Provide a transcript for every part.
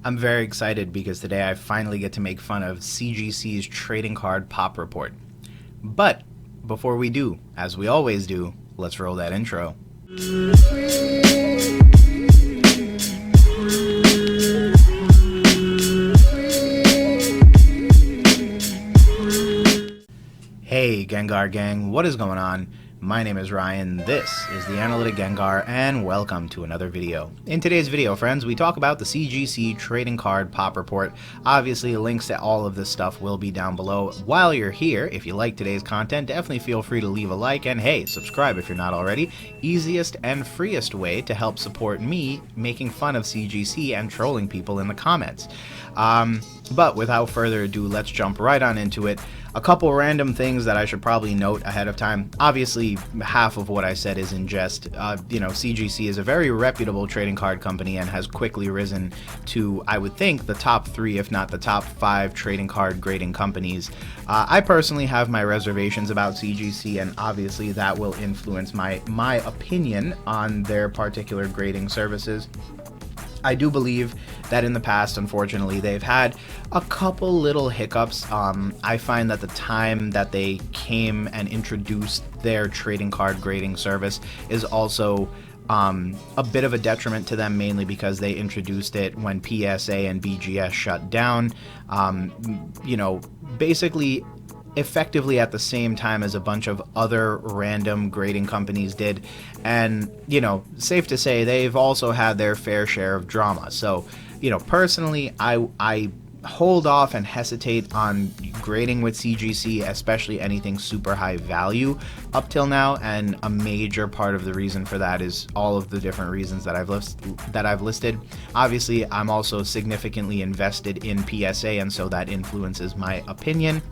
I'm very excited because today I finally get to make fun of CGC's trading card pop report. But before we do, as we always do, let's roll that intro. Hey Gengar gang, what is going on? My name is Ryan, this is the Analytic Gengar, and welcome to another video. In today's video, friends, we talk about the CGC Trading Card Pop Report. Obviously, links to all of this stuff will be down below. While you're here, if you like today's content, definitely feel free to leave a like, and hey, subscribe if you're not already. Easiest and freest way to help support me making fun of CGC and trolling people in the comments. But without further ado, let's jump right on into it. A couple random things that I should probably note ahead of time. Obviously, half of what I said is in jest. CGC is a very reputable trading card company and has quickly risen to, I would think, the top 3, if not the top 5 trading card grading companies. I personally have my reservations about CGC, and obviously that will influence my opinion on their particular grading services. I do believe that in the past, unfortunately, they've had a couple little hiccups. I find that the time that they came and introduced their trading card grading service is also a bit of a detriment to them, mainly because they introduced it when PSA and BGS shut down. Basically effectively at the same time as a bunch of other random grading companies did, and safe to say they've also had their fair share of drama. So personally, I hold off and hesitate on grading with CGC, especially anything super high value up till now, and a major part of the reason for that is all of the different reasons that I've listed. Obviously, I'm also significantly invested in PSA, and so that influences my opinion.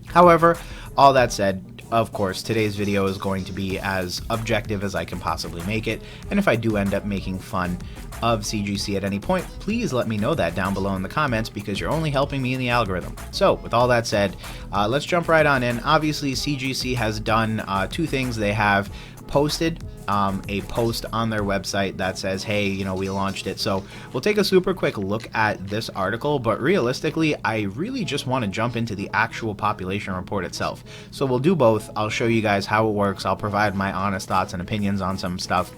However, all that said, of course, today's video is going to be as objective as I can possibly make it, and if I do end up making fun of CGC at any point, please let me know that down below in the comments, because you're only helping me in the algorithm. So, with all that said, let's jump right on in. Obviously, CGC has done 2 things. They have posted a post on their website that says, hey, we launched it. So we'll take a super quick look at this article, but realistically, I really just want to jump into the actual population report itself. So we'll do both. I'll show you guys how it works. I'll provide my honest thoughts and opinions on some stuff,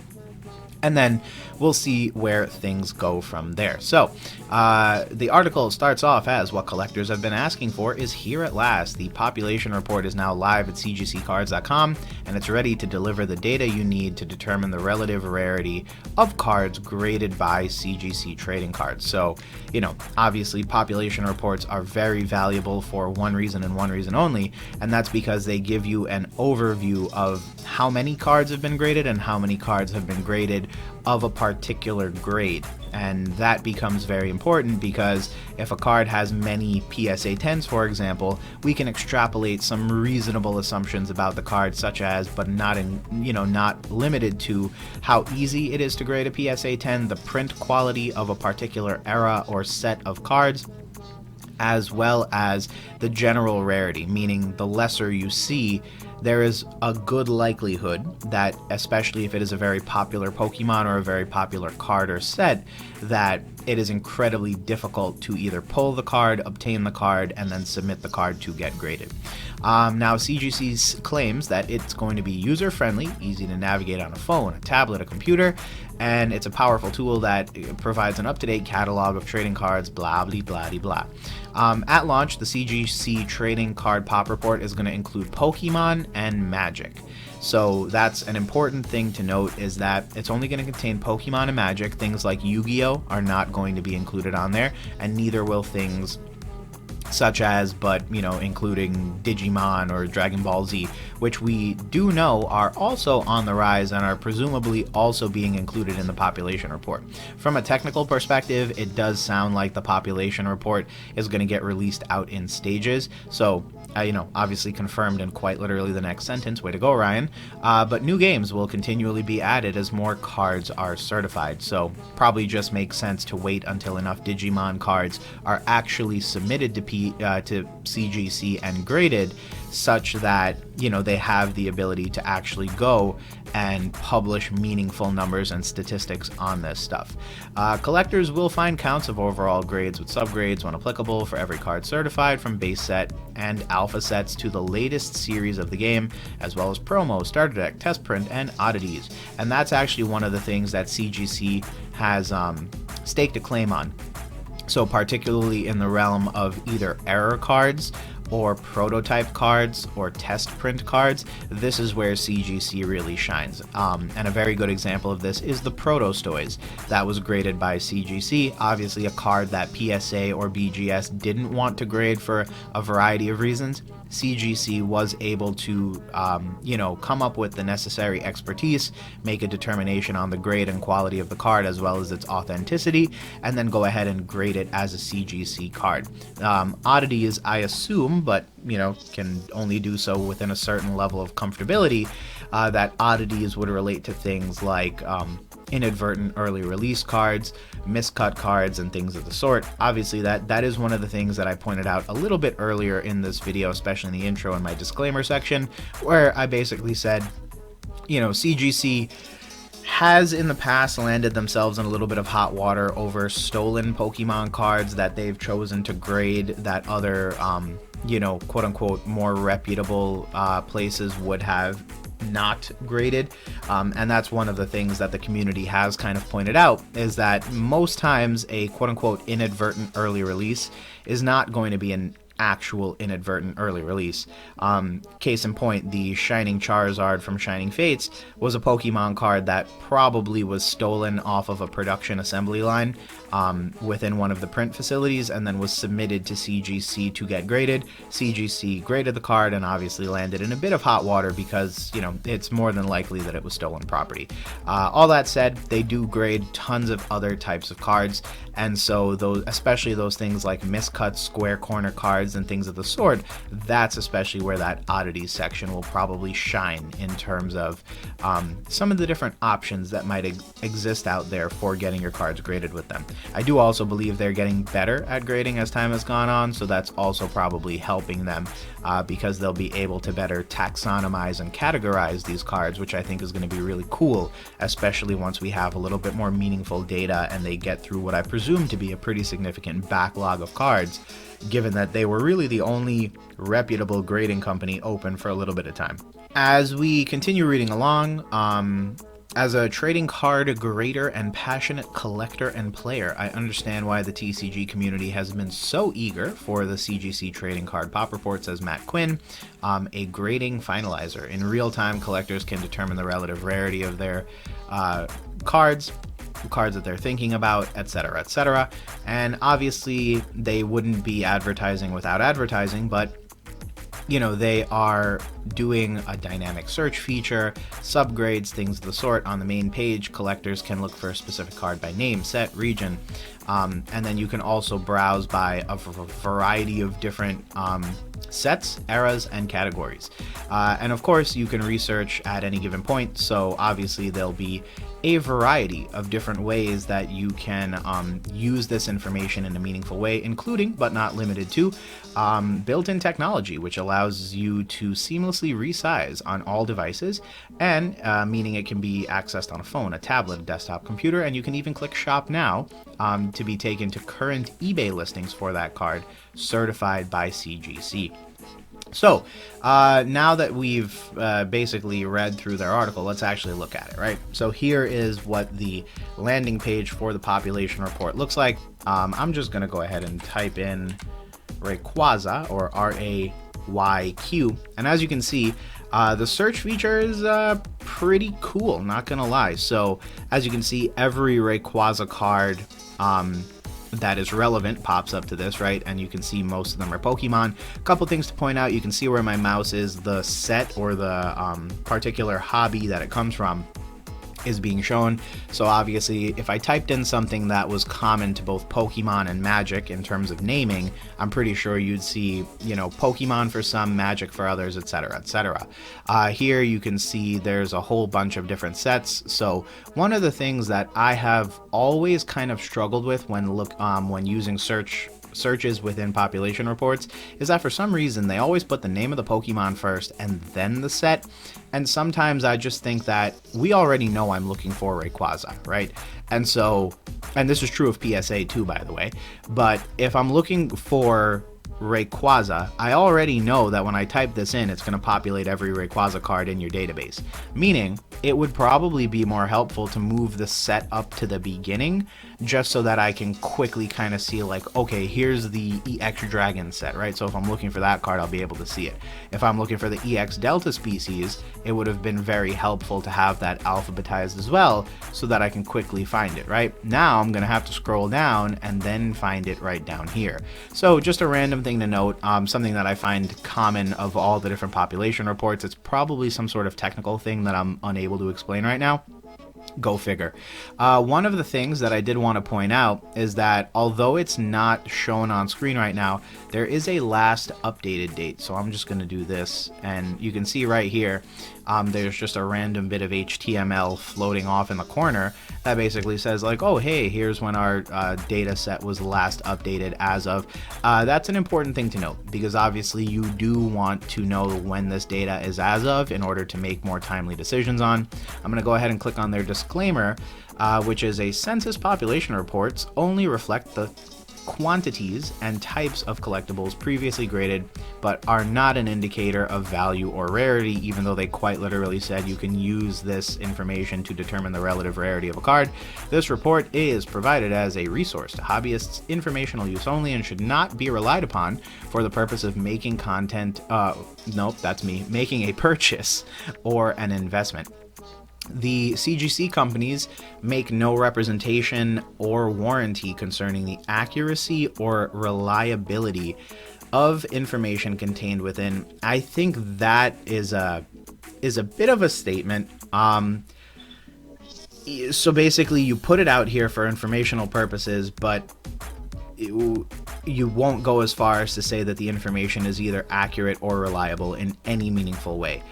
and then we'll see where things go from there. So, the article starts off as, what collectors have been asking for is here at last. The population report is now live at cgccards.com, and it's ready to deliver the data you need to determine the relative rarity of cards graded by CGC trading cards. So, obviously population reports are very valuable for one reason and one reason only, and that's because they give you an overview of how many cards have been graded and how many cards have been graded of a particular grade. And that becomes very important because if a card has many PSA 10s, for example, we can extrapolate some reasonable assumptions about the card, such as, but not limited to, how easy it is to grade a PSA 10, the print quality of a particular era or set of cards, as well as the general rarity, meaning the lesser you see, there is a good likelihood that, especially if it is a very popular Pokemon or a very popular card or set, that it is incredibly difficult to either pull the card, obtain the card, and then submit the card to get graded. Now, CGC claims that it's going to be user-friendly, easy to navigate on a phone, a tablet, a computer, and it's a powerful tool that provides an up-to-date catalog of trading cards, blah, blah, blah, blah. At launch, the CGC Trading Card Pop Report is going to include Pokemon and Magic. So that's an important thing to note, is that it's only going to contain Pokemon and Magic. Things like Yu-Gi-Oh! Are not going to be included on there, and neither will things such as, including Digimon or Dragon Ball Z, which we do know are also on the rise and are presumably also being included in the population report. From a technical perspective, it does sound like the population report is going to get released out in stages. So, obviously confirmed in quite literally the next sentence. Way to go, Ryan. But new games will continually be added as more cards are certified. So probably just makes sense to wait until enough Digimon cards are actually submitted to CGC and graded, such that, you know, they have the ability to actually go and publish meaningful numbers and statistics on this stuff. Collectors will find counts of overall grades with subgrades when applicable for every card certified, from base set and alpha sets to the latest series of the game, as well as promos, starter deck, test print, and oddities. And that's actually one of the things that CGC has staked a claim on. So particularly in the realm of either error cards or prototype cards or test print cards, this is where CGC really shines. And a very good example of this is the Protostoys. That was graded by CGC, obviously a card that PSA or BGS didn't want to grade for a variety of reasons. CGC was able to, you know, come up with the necessary expertise, make a determination on the grade and quality of the card as well as its authenticity, and then go ahead and grade it as a CGC card. Oddities, I assume, but, you know, can only do so within a certain level of comfortability, that oddities would relate to things like inadvertent early release cards, miscut cards, and things of the sort. Obviously that is one of the things that I pointed out a little bit earlier in this video, especially in the intro and my disclaimer section, where I basically said, you know, CGC has in the past landed themselves in a little bit of hot water over stolen Pokemon cards that they've chosen to grade that other, you know, quote unquote, more reputable places would have not graded. And that's one of the things that the community has kind of pointed out, is that most times a quote unquote inadvertent early release is not going to be an actual inadvertent early release. Case in point, the Shining Charizard from Shining Fates was a Pokemon card that probably was stolen off of a production assembly line within one of the print facilities and then was submitted to CGC to get graded. CGC graded the card and obviously landed in a bit of hot water because, you know, it's more than likely that it was stolen property. All that said, they do grade tons of other types of cards, and so those, especially those things like miscuts, square corner cards, and things of the sort, that's especially where that oddities section will probably shine in terms of some of the different options that might exist out there for getting your cards graded with them. I do also believe they're getting better at grading as time has gone on, so that's also probably helping them because they'll be able to better taxonomize and categorize these cards, which I think is going to be really cool, especially once we have a little bit more meaningful data and they get through what I presume to be a pretty significant backlog of cards, given that they were really the only reputable grading company open for a little bit of time. As we continue reading along, as a trading card grader and passionate collector and player, I understand why the TCG community has been so eager for the CGC trading card pop report, says Matt Quinn, a grading finalizer. In real time, collectors can determine the relative rarity of their cards that they're thinking about, etc., etc. And obviously they wouldn't be advertising without advertising, but you know, they are doing a dynamic search feature, subgrades, things of the sort. On the main page, collectors can look for a specific card by name, set, region, and then you can also browse by a variety of different sets, eras, and categories. And of course, you can research at any given point, so obviously there'll be a variety of different ways that you can use this information in a meaningful way, including, but not limited to, built-in technology, which allows you to seamlessly resize on all devices, and meaning it can be accessed on a phone, a tablet, a desktop computer, and you can even click Shop Now to be taken to current eBay listings for that card, certified by CGC. So, now that we've basically read through their article, let's actually look at it, right? So here is what the landing page for the population report looks like. I'm just going to go ahead and type in Rayquaza, or RAYQ, and as you can see, the search feature is pretty cool, not gonna lie. So as you can see, every Rayquaza card that is relevant pops up to this, right? And you can see most of them are Pokemon. A couple things to point out: you can see where my mouse is, the set or the particular hobby that it comes from is being shown. So obviously, if I typed in something that was common to both Pokemon and Magic in terms of naming, I'm pretty sure you'd see, you know, Pokemon for some, Magic for others, etc., etc. Here you can see there's a whole bunch of different sets. So one of the things that I have always kind of struggled with when using search searches within population reports is that for some reason they always put the name of the Pokemon first and then the set. And sometimes I just think that we already know I'm looking for Rayquaza, right? And so, and this is true of PSA too, by the way, but if I'm looking for Rayquaza, I already know that when I type this in, it's going to populate every Rayquaza card in your database. Meaning, it would probably be more helpful to move the set up to the beginning, just so that I can quickly kind of see like, okay, here's the EX Dragon set, right? So if I'm looking for that card, I'll be able to see it. If I'm looking for the EX Delta species, it would have been very helpful to have that alphabetized as well, so that I can quickly find it, right? Now I'm going to have to scroll down and then find it right down here. So just a random thing to note, something that I find common of all the different population reports. It's probably some sort of technical thing that I'm unable to explain right now. Go figure. One of the things that I did want to point out is that although it's not shown on screen right now, there is a last updated date. So I'm just going to do this, and you can see right here, there's just a random bit of HTML floating off in the corner that basically says like, oh, hey, here's when our data set was last updated as of. That's an important thing to note, because obviously you do want to know when this data is as of in order to make more timely decisions on. I'm going to go ahead and click on their disclaimer, which is a census population reports only reflect the quantities and types of collectibles previously graded, but are not an indicator of value or rarity, even though they quite literally said you can use this information to determine the relative rarity of a card. This report is provided as a resource to hobbyists, informational use only, and should not be relied upon for the purpose of making making a purchase or an investment. The CGC companies make no representation or warranty concerning the accuracy or reliability of information contained within. I think that is a bit of a statement. So basically, you put it out here for informational purposes, but you won't go as far as to say that the information is either accurate or reliable in any meaningful way.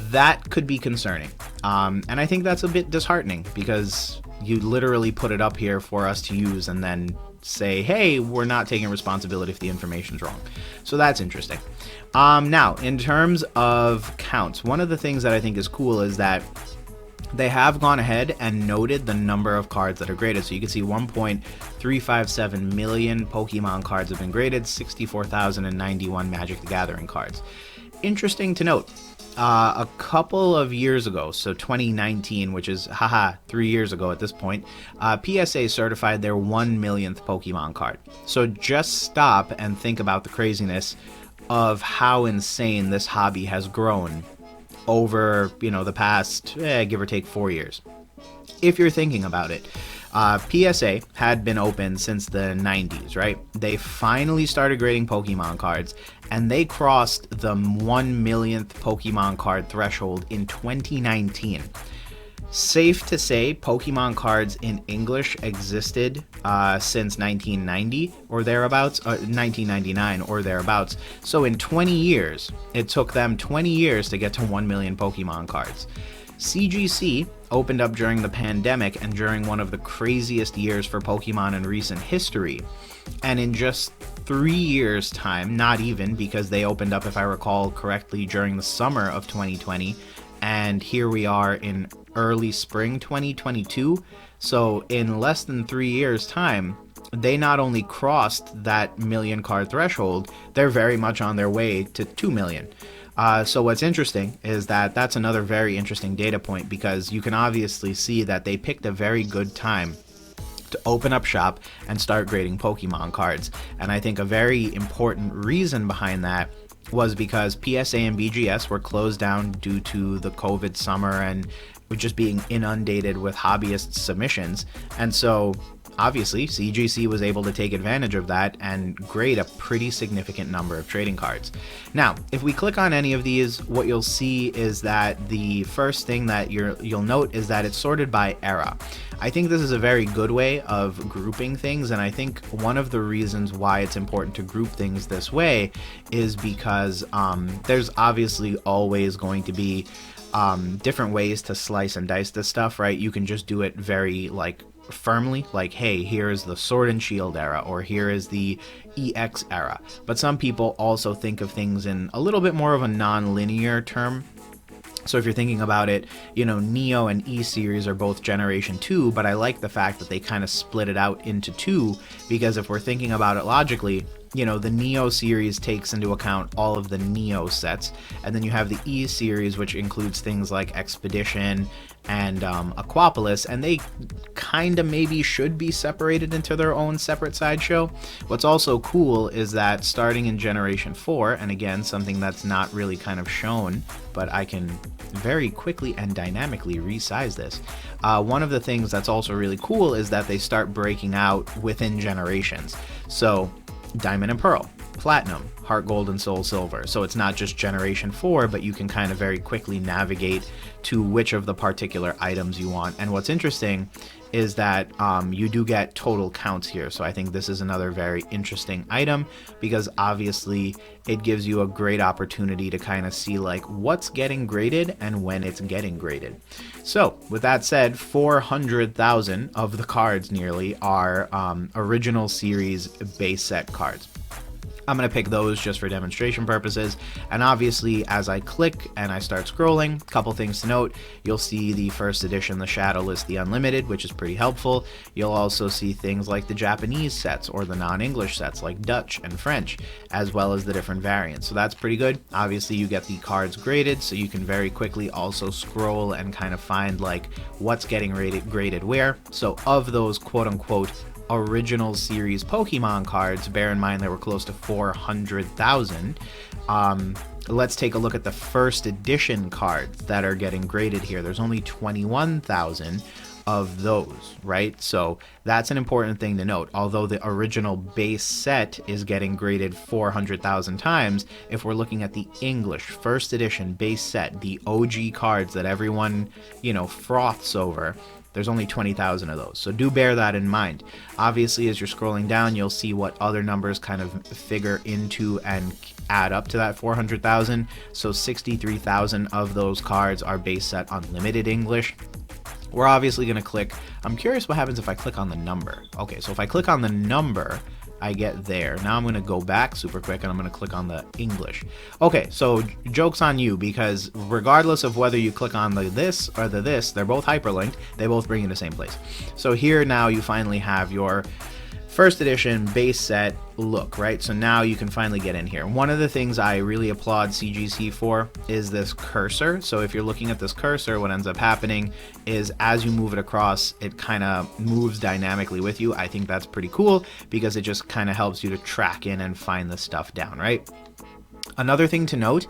That could be concerning. And I think that's a bit disheartening, because you literally put it up here for us to use and then say, hey, we're not taking responsibility if the information's wrong. So that's interesting. Now, in terms of counts, one of the things that I think is cool is that they have gone ahead and noted the number of cards that are graded. So you can see 1.357 million Pokemon cards have been graded, 64,091 Magic the Gathering cards. Interesting to note. A couple of years ago, so 2019, which is 3 years ago at this point, PSA certified their 1 millionth Pokemon card. So just stop and think about the craziness of how insane this hobby has grown over, the past, give or take 4 years. If you're thinking about it, PSA had been open since the 90s, right? They finally started grading Pokemon cards, and they crossed the 1 millionth Pokemon card threshold in 2019. Safe to say, Pokemon cards in English existed since 1990 or thereabouts, 1999 or thereabouts. So in 20 years, it took them 20 years to get to 1 million Pokemon cards. CGC opened up during the pandemic and during one of the craziest years for Pokemon in recent history. And in just 3 years' time, not even, because they opened up, if I recall correctly, during the summer of 2020, and here we are in early spring 2022. So in less than 3 years' time, they not only crossed that million card threshold, they're very much on their way to 2 million. So what's interesting is that that's another very interesting data point, because you can obviously see that they picked a very good time to open up shop and start grading Pokemon cards. And I think a very important reason behind that was because PSA and BGS were closed down due to the COVID summer and just being inundated with hobbyist submissions. And so obviously CGC was able to take advantage of that and grade a pretty significant number of trading cards. Now, if we click on any of these, what you'll see is that the first thing that you'll note is that it's sorted by era. I think this is a very good way of grouping things, and I think one of the reasons why it's important to group things this way is because there's obviously always going to be different ways to slice and dice this stuff, right? You can just do it very firmly, like, hey, here is the Sword and Shield era, or here is the EX era. But some people also think of things in a little bit more of a non-linear term. So if you're thinking about it, you know, Neo and E series are both Generation 2, but I like the fact that they kind of split it out into two, because if we're thinking about it logically, you know, the Neo series takes into account all of the Neo sets, and then you have the E series, which includes things like Expedition and Aquapolis, and they kind of maybe should be separated into their own separate sideshow. What's also cool is that starting in Generation 4, and again, something that's not really kind of shown, but I can very quickly and dynamically resize this. One of the things that's also really cool is that they start breaking out within generations. So Diamond and Pearl, Platinum, Heart Gold and Soul Silver. So it's not just Generation 4, but you can kind of very quickly navigate to which of the particular items you want. And what's interesting is that you do get total counts here. So I think this is another very interesting item, because obviously it gives you a great opportunity to kind of see like what's getting graded and when it's getting graded. So with that said, 400,000 of the cards nearly are original series base set cards. I'm going to pick those just for demonstration purposes, and obviously as I click and I start scrolling, a couple things to note. You'll see the first edition, the Shadowless, the Unlimited, which is pretty helpful. You'll also see things like the Japanese sets or the non-English sets like Dutch and French, as well as the different variants, so that's pretty good. Obviously you get the cards graded, so you can very quickly also scroll and kind of find like what's getting graded where. So of those quote-unquote original series Pokemon cards, bear in mind there were close to 400,000. Let's take a look at the first edition cards that are getting graded here. There's only 21,000 of those, right? So that's an important thing to note. Although the original base set is getting graded 400,000 times, if we're looking at the English first edition base set, the OG cards that everyone, you know, froths over, there's only 20,000 of those. So do bear that in mind. Obviously, as you're scrolling down, you'll see what other numbers kind of figure into and add up to that 400,000. So 63,000 of those cards are base set unlimited English. We're obviously going to click. I'm curious what happens if I click on the number. Okay, so if I click on the number, I get there. Now I'm going to go back super quick and I'm going to click on the English. Okay, so joke's on you, because regardless of whether you click on the this or the this, they're both hyperlinked. They both bring you to the same place. So here now you finally have your first edition base set look, right? So now you can finally get in here. One of the things I really applaud CGC for is this cursor. So if you're looking at this cursor, what ends up happening is as you move it across, it kind of moves dynamically with you. I think that's pretty cool, because it just kind of helps you to track in and find the stuff down, right? Another thing to note,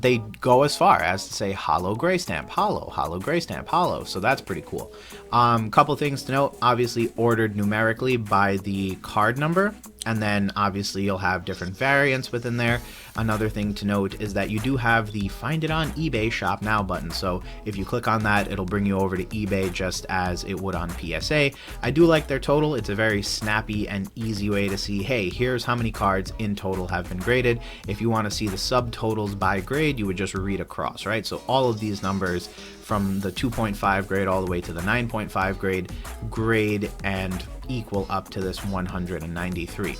they go as far as to say hollow gray stamp, hollow gray stamp, hollow. So that's pretty cool. Couple things to note, obviously ordered numerically by the card number, and then obviously you'll have different variants within there. Another thing to note is that you do have the Find It on eBay Shop Now button. So if you click on that, it'll bring you over to eBay just as it would on PSA. I do like their total. It's a very snappy and easy way to see, hey, here's how many cards in total have been graded. If you want to see the subtotals by grade, you would just read across, right? So all of these numbers from the 2.5 grade all the way to the 9.5 grade and equal up to this 193.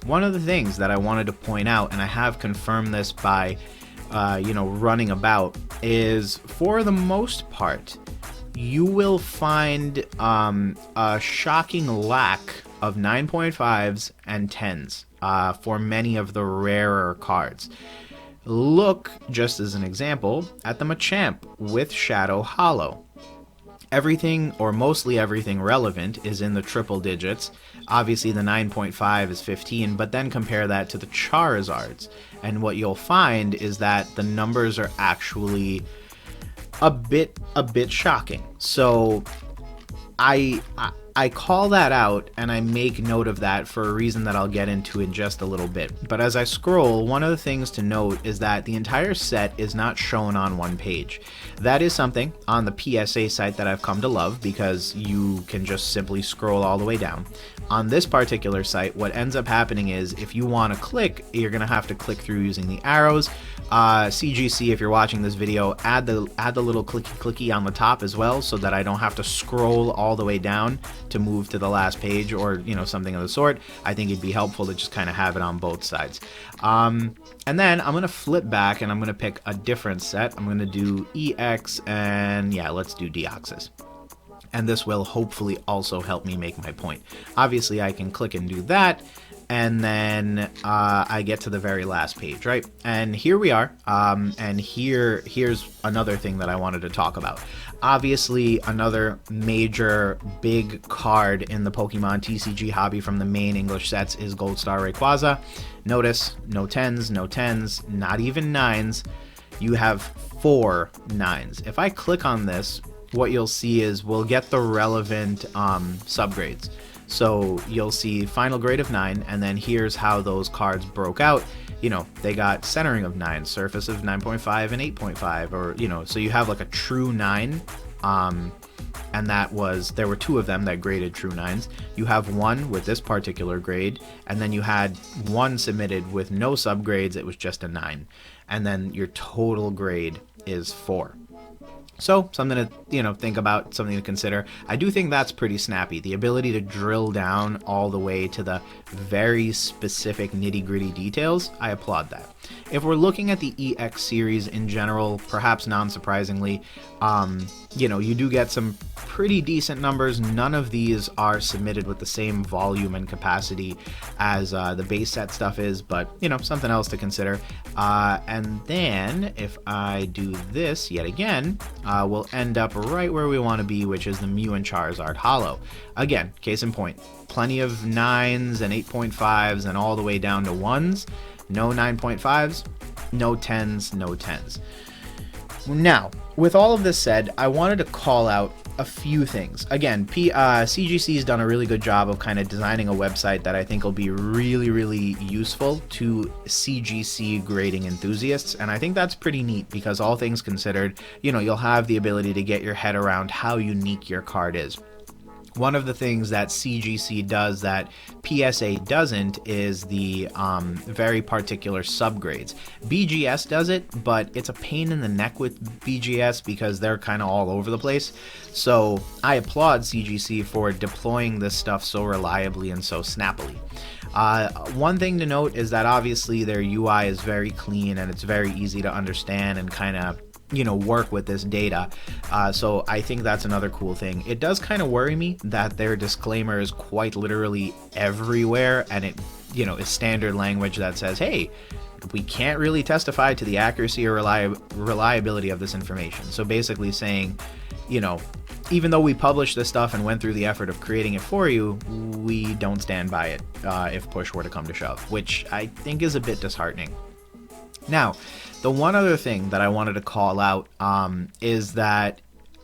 One of the things that I wanted to point out, and I have confirmed this by running about, is for the most part you will find a shocking lack of 9.5s and 10s for many of the rarer cards. Look, just as an example, at the Machamp with Shadow Hollow. Everything, or mostly everything relevant, is in the triple digits. Obviously the 9.5 is 15, but then compare that to the Charizards, and what you'll find is that the numbers are actually a bit shocking. So I call that out and I make note of that for a reason that I'll get into in just a little bit. But as I scroll, one of the things to note is that the entire set is not shown on one page. That is something on the PSA site that I've come to love, because you can just simply scroll all the way down. On this particular site, what ends up happening is if you want to click, you're going to have to click through using the arrows. CGC, if you're watching this video, add the little clicky on the top as well, so that I don't have to scroll all the way down to move to the last page, or something of the sort. I think it'd be helpful to just kind of have it on both sides. And then I'm going to flip back and I'm going to pick a different set. I'm going to do EX, and yeah, let's do Deoxys. And this will hopefully also help me make my point. Obviously, I can click and do that, and then I get to the very last page, right? And here we are, and here's another thing that I wanted to talk about. Obviously, another major big card in the Pokemon TCG hobby from the main English sets is Gold Star Rayquaza. Notice, no 10s, no 10s, not even 9s. You have 4 9s. If I click on this, what you'll see is we'll get the relevant subgrades. So you'll see final grade of 9, and then here's how those cards broke out. They got centering of 9, surface of 9.5 and 8.5, or so you have like a true 9, and there were 2 of them that graded true 9s. You have 1 with this particular grade, and then you had 1 submitted with no subgrades. It was just a 9, and then your total grade is 4. So something to think about, something to consider. I do think that's pretty snappy. The ability to drill down all the way to the very specific nitty-gritty details, I applaud that. If we're looking at the EX series in general, perhaps non-surprisingly, you do get some pretty decent numbers. None of these are submitted with the same volume and capacity as the base set stuff is, but something else to consider. And then if I do this yet again, we'll end up right where we want to be, which is the Mew and Charizard Holo. Again, case in point, plenty of 9s and 8.5s and all the way down to 1s. No 9.5s, no 10s, no 10s. Now, with all of this said, I wanted to call out a few things. Again, CGC has done a really good job of kind of designing a website that I think will be really, really useful to CGC grading enthusiasts, and I think that's pretty neat because all things considered, you'll have the ability to get your head around how unique your card is. One of the things that CGC does that PSA doesn't is the very particular subgrades. BGS does it, but it's a pain in the neck with BGS because they're kind of all over the place. So I applaud CGC for deploying this stuff so reliably and so snappily. One thing to note is that obviously their UI is very clean and it's very easy to understand and kind of work with this data. So I think that's another cool thing. It does kind of worry me that their disclaimer is quite literally everywhere, and it, is standard language that says, hey, we can't really testify to the accuracy or reliability of this information. So basically saying, even though we published this stuff and went through the effort of creating it for you, we don't stand by it if push were to come to shove, which I think is a bit disheartening. Now, the one other thing that I wanted to call out is that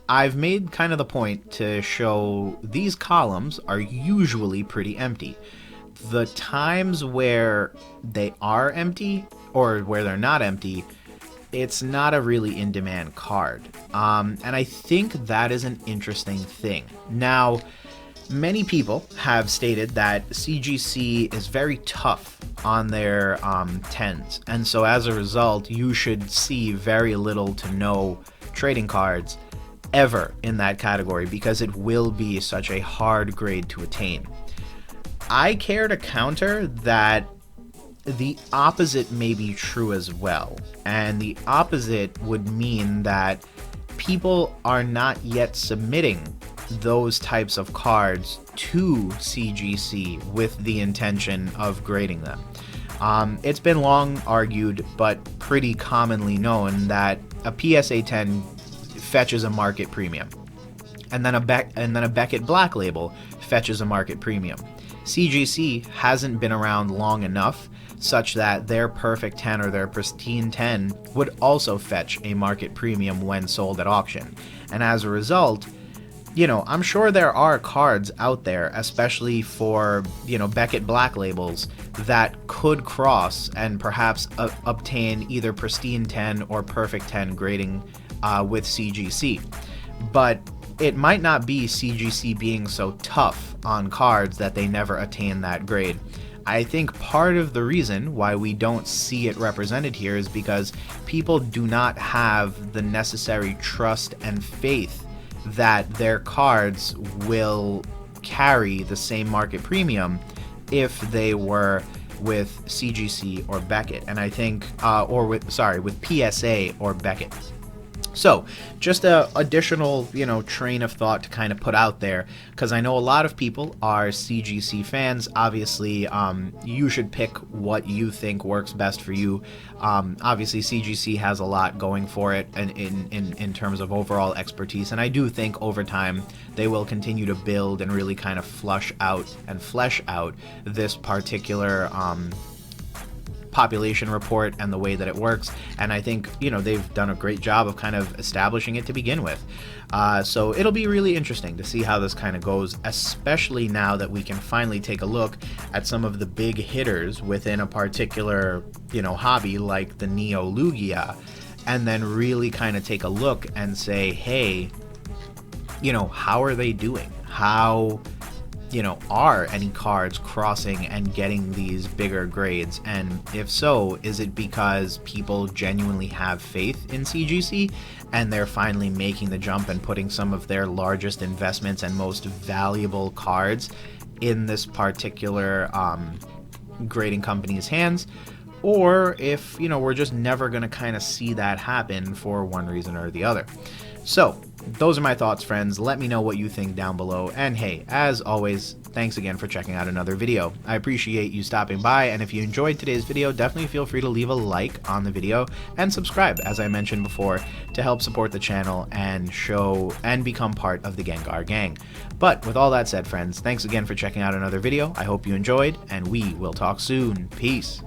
I've made kind of the point to show these columns are usually pretty empty. The times where they are empty or where they're not empty, it's not a really in-demand card. And I think that is an interesting thing. Now, many people have stated that CGC is very tough on their 10s, and so as a result, you should see very little to no trading cards ever in that category because it will be such a hard grade to attain. I care to counter that the opposite may be true as well, and the opposite would mean that people are not yet submitting those types of cards to CGC with the intention of grading them. It's been long argued, but pretty commonly known that a PSA 10 fetches a market premium, and then a Beckett Black Label fetches a market premium. CGC hasn't been around long enough such that their perfect 10 or their pristine 10 would also fetch a market premium when sold at auction, and as a result, I'm sure there are cards out there, especially for, Beckett Black labels, that could cross and perhaps obtain either pristine 10 or perfect 10 grading with CGC. But it might not be CGC being so tough on cards that they never attain that grade. I think part of the reason why we don't see it represented here is because people do not have the necessary trust and faith that their cards will carry the same market premium if they were with CGC or Beckett, and I think, with PSA or Beckett. So, just a additional, train of thought to kind of put out there, because I know a lot of people are CGC fans. Obviously, you should pick what you think works best for you. Obviously, CGC has a lot going for it in terms of overall expertise, and I do think over time they will continue to build and really kind of flesh out this particular population report and the way that it works, and I think they've done a great job of kind of establishing it to begin with. So it'll be really interesting to see how this kind of goes, especially now that we can finally take a look at some of the big hitters within a particular hobby like the Neo Lugia, and then really kind of take a look and say, hey, how are they doing? How are any cards crossing and getting these bigger grades? And if so, is it because people genuinely have faith in CGC and they're finally making the jump and putting some of their largest investments and most valuable cards in this particular grading company's hands? Or if, we're just never going to kind of see that happen for one reason or the other. So, those are my thoughts, friends. Let me know what you think down below. And hey, as always, thanks again for checking out another video. I appreciate you stopping by, and if you enjoyed today's video, definitely feel free to leave a like on the video and subscribe, as I mentioned before, to help support the channel and show and become part of the Gengar gang. But with all that said, friends, thanks again for checking out another video. I hope you enjoyed, and we will talk soon. Peace.